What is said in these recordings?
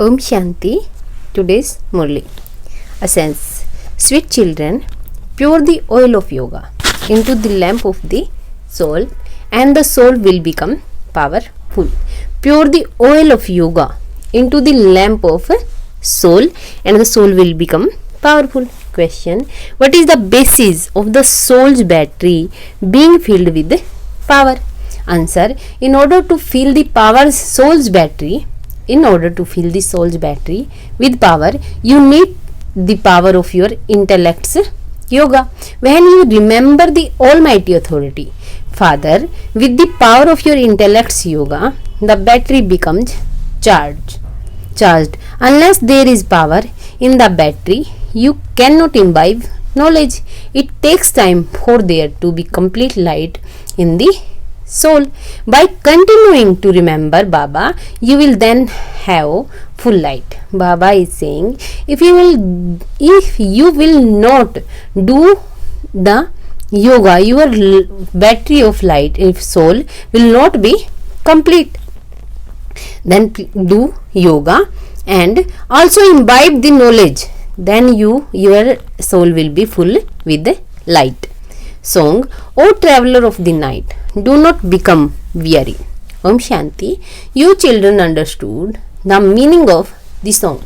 Om Shanti. Today's Murli. Essence. Sweet children, pour the oil of yoga into the lamp of the soul, and the soul will become powerful. Pour the oil of yoga into the lamp of soul, and the soul will become powerful. Question. What is the basis of the soul's battery being filled with power? Answer. In order to fill the soul's battery with power, you need the power of your intellect's yoga. When you remember the Almighty Authority, Father, with the power of your intellect's yoga, the battery becomes charged. Unless there is power in the battery, you cannot imbibe knowledge. It takes time for there to be complete light in the soul. By continuing to remember Baba, you will then have full light. Baba is saying, if you will not do the yoga, your battery of light, if soul will not be complete. Then do yoga and also imbibe the knowledge. Then your soul will be full with light. Song. O traveler of the night, do not become weary. Om Shanti. You children understood the meaning of the song.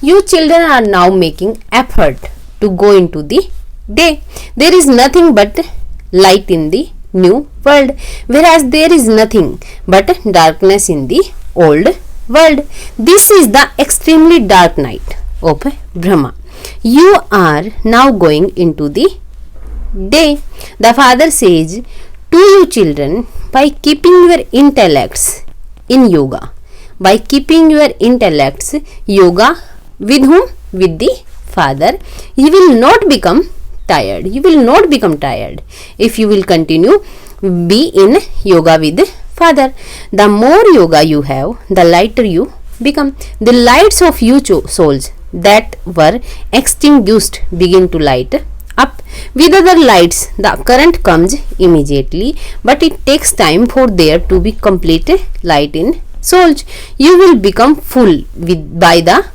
You children are now making effort to go into the day. There is nothing but light in the new world, whereas there is nothing but darkness in the old world. This is the extremely dark night of Brahma. You are now going into the day. The Father says to you children, by keeping your intellects in yoga, with whom? With the Father, you will not become tired. If you will continue be in yoga with Father. The more yoga you have, the lighter you become. The lights of you souls that were extinguished begin to light up. With other lights, the current comes immediately, but it takes time for there to be complete light in souls. You will become full by the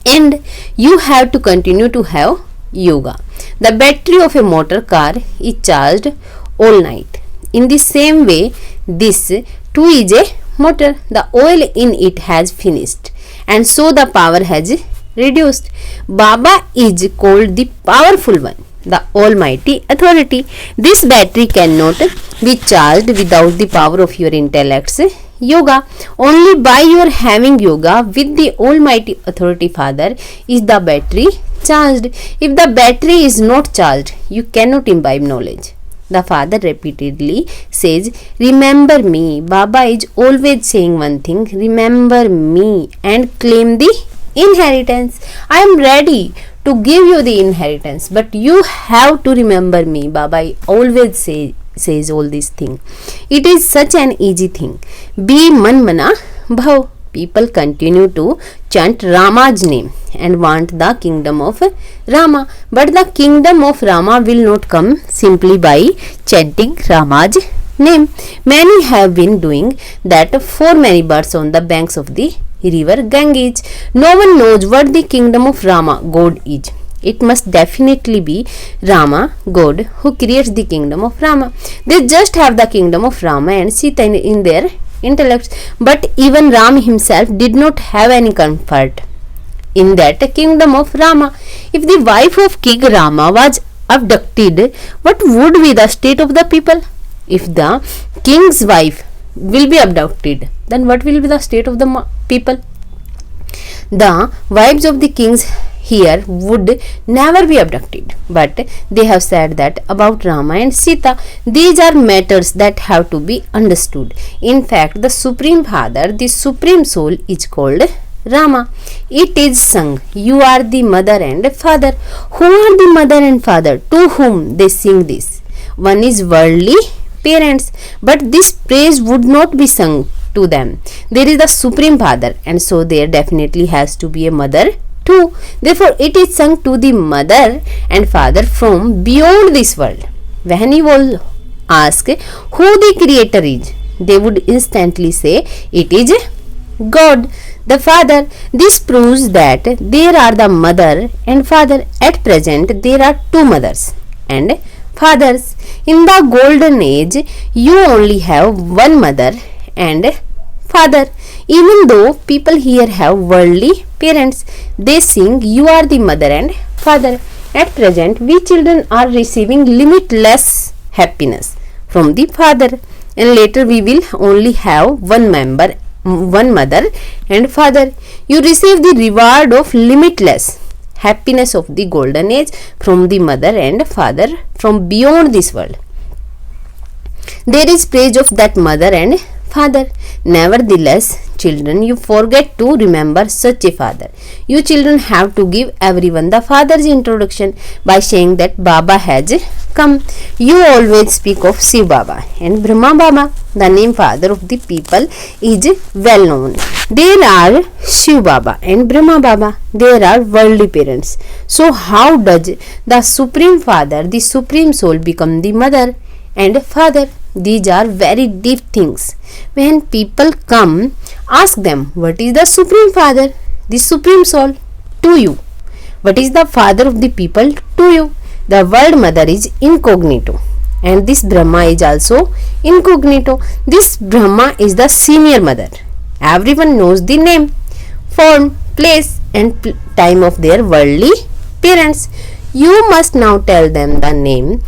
end. You have to continue to have yoga. The battery of a motor car is charged all night. In the same way, this too is a motor. The oil in it has finished, and so the power has reduced. Baba is called the powerful one, the Almighty Authority. This battery cannot be charged without the power of your intellect's yoga. Only by your having yoga with the Almighty Authority Father is the battery charged. If the battery is not charged, you cannot imbibe knowledge. The Father repeatedly says, remember me. Baba is always saying one thing, remember me and claim the inheritance. I am ready to give you the inheritance, but you have to remember me. Baba always says all these things. It is such an easy thing. Be man mana bhav. People continue to chant Rama's name and want the kingdom of Rama, but the kingdom of Rama will not come simply by chanting Rama's name. Many have been doing that for many births on the banks of the river Ganges. No one knows what the kingdom of Rama, God, is. It must definitely be Rama, God, who creates the kingdom of Rama. They just have the kingdom of Rama and Sita in their intellects, but even Ram himself did not have any comfort in that kingdom of Rama. If the wife of King Rama was abducted, what would be the state of the people? If the king's wife will be abducted, then what will be the state of the people? The wives of the kings here would never be abducted, but they have said that about Rama and Sita. These are matters that have to be understood. In fact, the Supreme Father, the Supreme Soul, is called Rama. It is sung, you are the mother and father. Who are the mother and father to whom they sing this? One is worldly parents, but this praise would not be sung to them. There is the Supreme Father, and so there definitely has to be a mother too. Therefore, it is sung to the mother and father from beyond this world. When you will ask who the creator is, they would instantly say it is God, the Father. This proves that there are the mother and father. At present, there are two mothers and fathers. In the golden age, you only have one mother and father. Even though people here have worldly parents, they sing, "You are the mother and father." At present, we children are receiving limitless happiness from the father, and later we will only have one mother and father. You receive the reward of limitless happiness of the golden age from the mother and father from beyond this world. There is praise of that mother and father. Nevertheless, children, you forget to remember such a father. You children have to give everyone the father's introduction by saying that Baba has come. You always speak of Shiv Baba and Brahma Baba. The name father of the people is well known. There are Shiv Baba and Brahma Baba. There are worldly parents. So how does the Supreme Father, the Supreme Soul, become the mother and father? These are very deep things. When people come, ask them, what is the Supreme Father, the Supreme Soul, to you? What is the father of the people to you? The word mother is incognito, and this Brahma is also incognito. This Brahma is the senior mother. Everyone knows the name, form, place and time of their worldly parents. You must now tell them the name,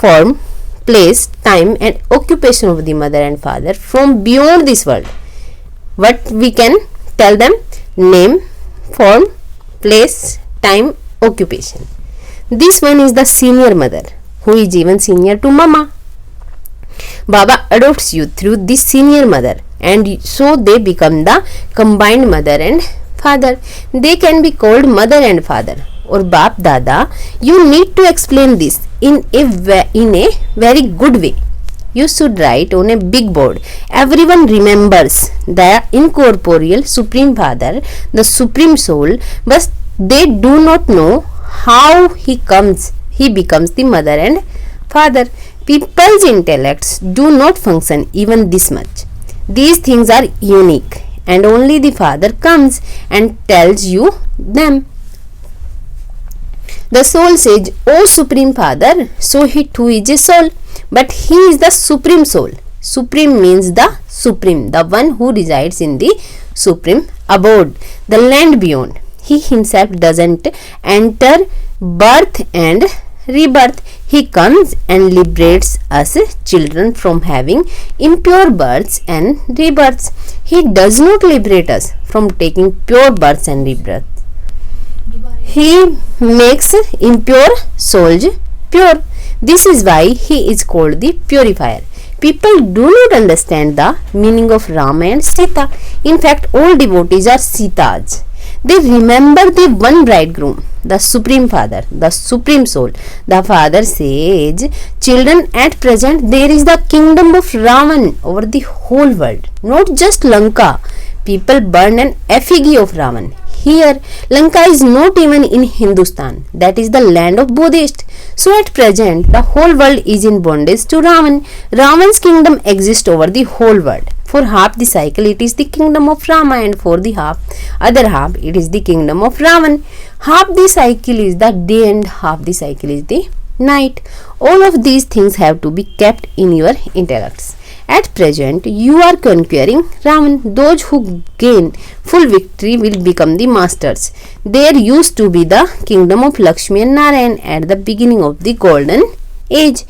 form, place, time and occupation of the mother and father from beyond this world. What we can tell them? Name, form, place, time, occupation. This one is the senior mother, who is even senior to Mama. Baba adopts you through this senior mother, and so they become the combined mother and father. They can be called mother and father or Baap Dada. You need to explain this in a very good way. You should write on a big board. Everyone remembers the incorporeal Supreme Father, the Supreme Soul, but they do not know how he becomes the mother and father. People's intellects do not function even this much. These things are unique, and only the Father comes and tells you them. The soul says, "O Supreme Father," so he too is a soul, but he is the Supreme Soul. Supreme means the Supreme, the one who resides in the Supreme Abode, the land beyond. He himself doesn't enter birth and rebirth. He comes and liberates us children from having impure births and rebirths. He does not liberate us from taking pure births and rebirths. He makes impure souls pure. This is why he is called the purifier. People do not understand the meaning of Rama and Sita. In fact, all devotees are Sitas. They remember the one bridegroom, the Supreme Father, the Supreme Soul. The Father says, "Children, at present there is the kingdom of Ravan over the whole world, not just Lanka. People burn an effigy of Ravan. Here, Lanka is not even in Hindustan. That is the land of Buddhists. So at present, the whole world is in bondage to Ravan. Ravan's kingdom exists over the whole world. For half the cycle, it is the kingdom of Rama, and for the other half, it is the kingdom of Ravan. Half the cycle is the day and half the cycle is the night. All of these things have to be kept in your intellects. At present, you are conquering Ravan. Those who gain full victory will become the masters. There used to be the kingdom of Lakshmi and Narayan at the beginning of the golden age.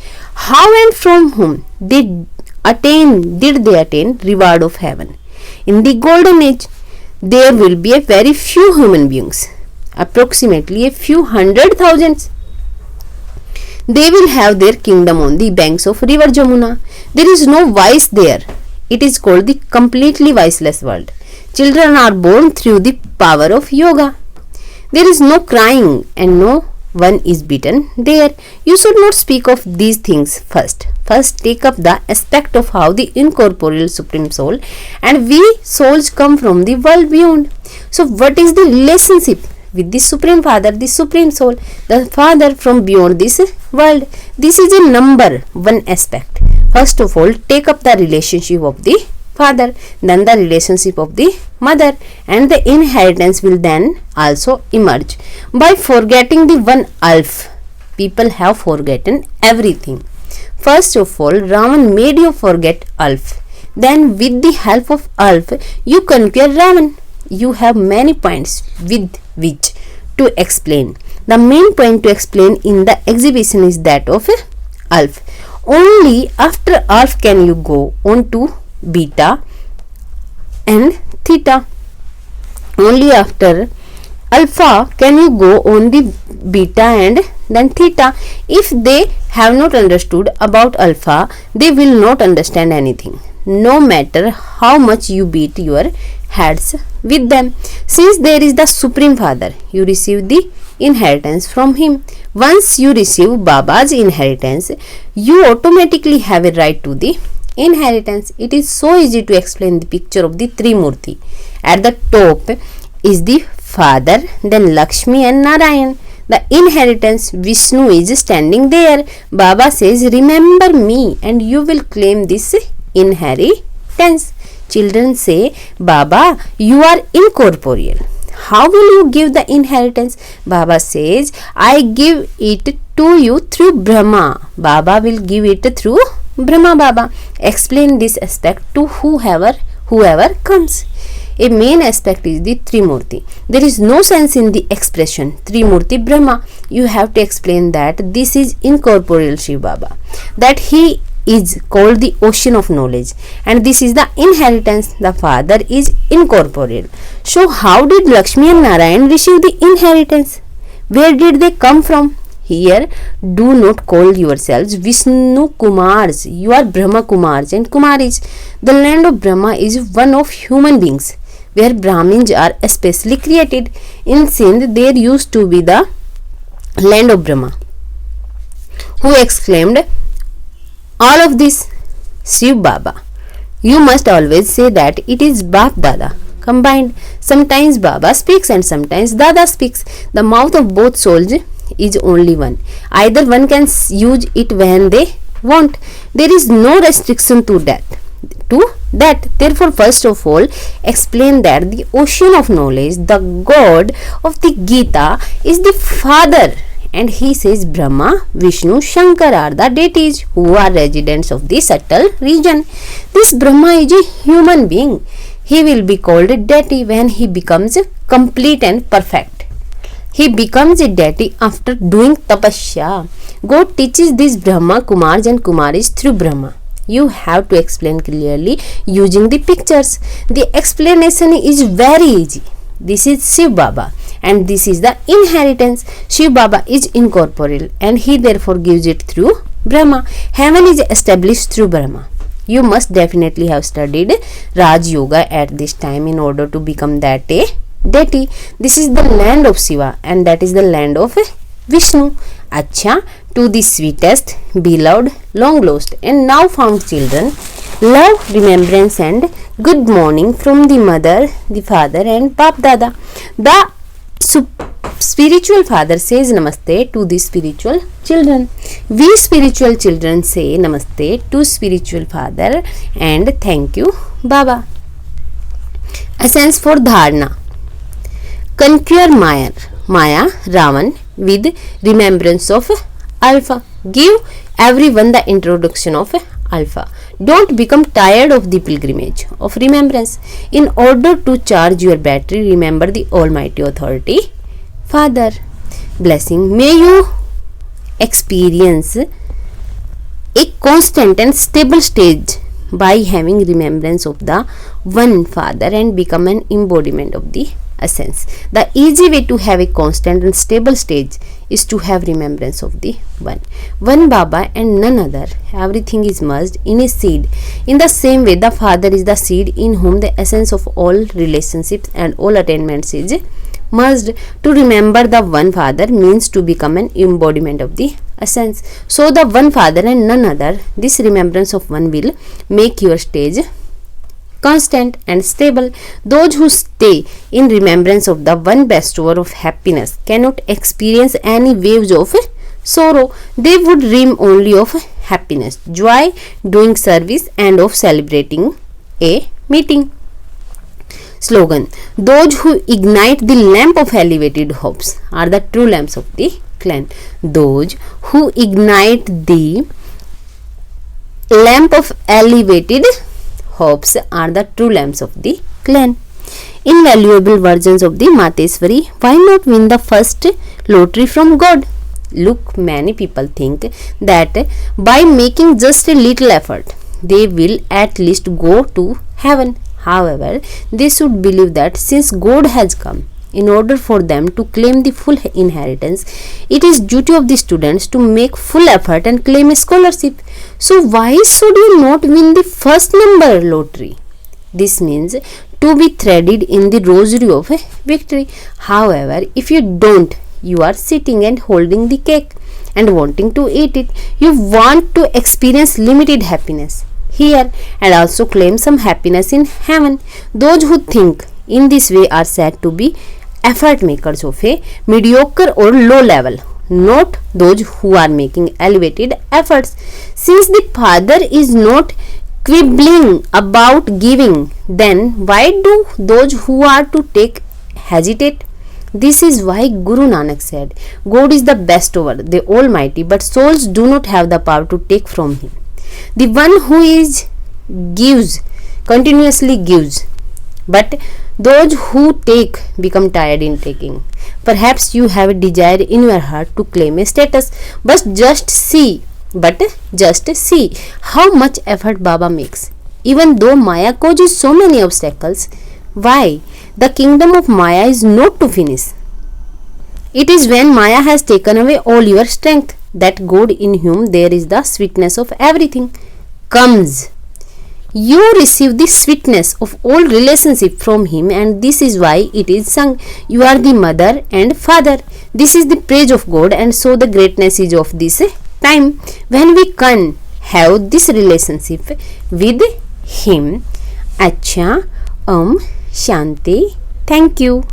How and from whom did they attain reward of heaven? In the golden age, there will be a very few human beings, approximately a few 100,000. They will have their kingdom on the banks of river Jamuna. There is no vice there. It is called the completely viceless world. Children are born through the power of yoga. There is no crying and no one is beaten there. You should not speak of these things first. First, take up the aspect of how the incorporeal Supreme Soul and we souls come from the world beyond. So, what is the relationship with the Supreme Father, the Supreme Soul, the Father from beyond this world? This is a number one aspect. First of all, take up the relationship of the father, then the relationship of the mother, and the inheritance will then also emerge. By forgetting the one Alf, people have forgotten everything. First of all, Ravan made you forget Alf. Then with the help of Alf, you conquer Ravan. You have many points with which to explain. The main point to explain in the exhibition is that of Alf. Only after Alf can you go on to beta and theta. Only after alpha can you go on the beta and then theta. If they have not understood about alpha, they will not understand anything, no matter how much you beat your heads with them. Since there is the Supreme Father, you receive the inheritance from him. Once you receive Baba's inheritance, you automatically have a right to the inheritance. It is so easy to explain the picture of the Trimurti. At the top is the Father, then Lakshmi and Narayan. The inheritance, Vishnu is standing there. Baba says, remember me and you will claim this inheritance. Children say, Baba, you are incorporeal. How will you give the inheritance? Baba says, I give it to you through Brahma. Baba will give it through Brahma Baba. Explain this aspect to whoever comes. A main aspect is the Trimurti. There is no sense in the expression Trimurti Brahma. You have to explain that this is incorporeal Shiv Baba, that he is called the ocean of knowledge, and this is the inheritance. The father is incorporeal. So how did Lakshmi and Narayan receive the inheritance? Where did they come from? Here, do not call yourselves Vishnu Kumars. You are Brahma Kumars and Kumaris. The land of Brahma is one of human beings, where Brahmins are especially created. In Sindh, there used to be the land of Brahma. Who exclaimed all of this? Shiv Baba. You must always say that it is Bap Dada combined. Sometimes Baba speaks and sometimes Dada speaks. The mouth of both souls is only one. Either one can use it when they want. There is no restriction to that. Therefore, first of all, explain that the ocean of knowledge, the God of the Gita, is the Father. And he says Brahma, Vishnu, Shankar are the deities who are residents of the subtle region. This Brahma is a human being. He will be called a deity when he becomes complete and perfect. He becomes a deity after doing tapasya. God teaches these Brahma, Kumars and Kumaris through Brahma. You have to explain clearly using the pictures. The explanation is very easy. This is Shiv Baba and this is the inheritance. Shiv Baba is incorporeal and he therefore gives it through Brahma. Heaven is established through Brahma. You must definitely have studied Raj Yoga at this time in order to become that a deity. This is the land of Shiva and that is the land of Vishnu. Acha, to the sweetest, beloved, long lost and now found children, love, remembrance and good morning from the mother, the father and Bap Dada. The spiritual father says namaste to the spiritual children. We spiritual children say namaste to spiritual father and thank you Baba. Essence for Dharana. Conquer Maya, Ravan with remembrance of Alpha. Give everyone the introduction of Alpha. Don't become tired of the pilgrimage of remembrance. In order to charge your battery, remember the Almighty Authority, Father. Blessing. May you experience a constant and stable stage by having remembrance of the one Father and become an embodiment of the essence. The easy way to have a constant and stable stage is to have remembrance of the one Baba and none other. Everything is merged in a seed. In the same way, the Father is the seed in whom the essence of all relationships and all attainments is merged. To remember the one Father means to become an embodiment of the essence. So the one Father and none other, this remembrance of one will make your stage constant and stable. Those who stay in remembrance of the one bestower of happiness cannot experience any waves of sorrow. They would dream only of happiness, joy, doing service and of celebrating a meeting. Slogan: those who ignite the lamp of elevated hopes are the true lamps of the clan. Those who ignite the lamp of elevated hopes are the true lamps of the clan. Invaluable versions of the Mateswari. Why not win the first lottery from God? Look, many people think that by making just a little effort, they will at least go to heaven. However, they should believe that since God has come, in order for them to claim the full inheritance, it is duty of the students to make full effort and claim a scholarship. So why should you not win the first number lottery? This means to be threaded in the rosary of victory. However, if you don't, you are sitting and holding the cake and wanting to eat it. You want to experience limited happiness here and also claim some happiness in heaven. Those who think in this way are said to be effort makers of a mediocre or low level, not those who are making elevated efforts. Since the Father is not quibbling about giving, then why do those who are to take hesitate? This is why Guru Nanak said, God is the best over the Almighty, but souls do not have the power to take from Him. The one who is gives, continuously gives, but those who take become tired in taking. Perhaps you have a desire in your heart to claim a status, but just see how much effort Baba makes. Even though Maya causes so many obstacles, why? The kingdom of Maya is not to finish. It is when Maya has taken away all your strength that God, in whom there is the sweetness of everything, comes. You receive the sweetness of all relationship from Him, and this is why it is sung. You are the mother and father. This is the praise of God, and so the greatness is of this time when we can have this relationship with Him. Acha, Shanti. Thank you.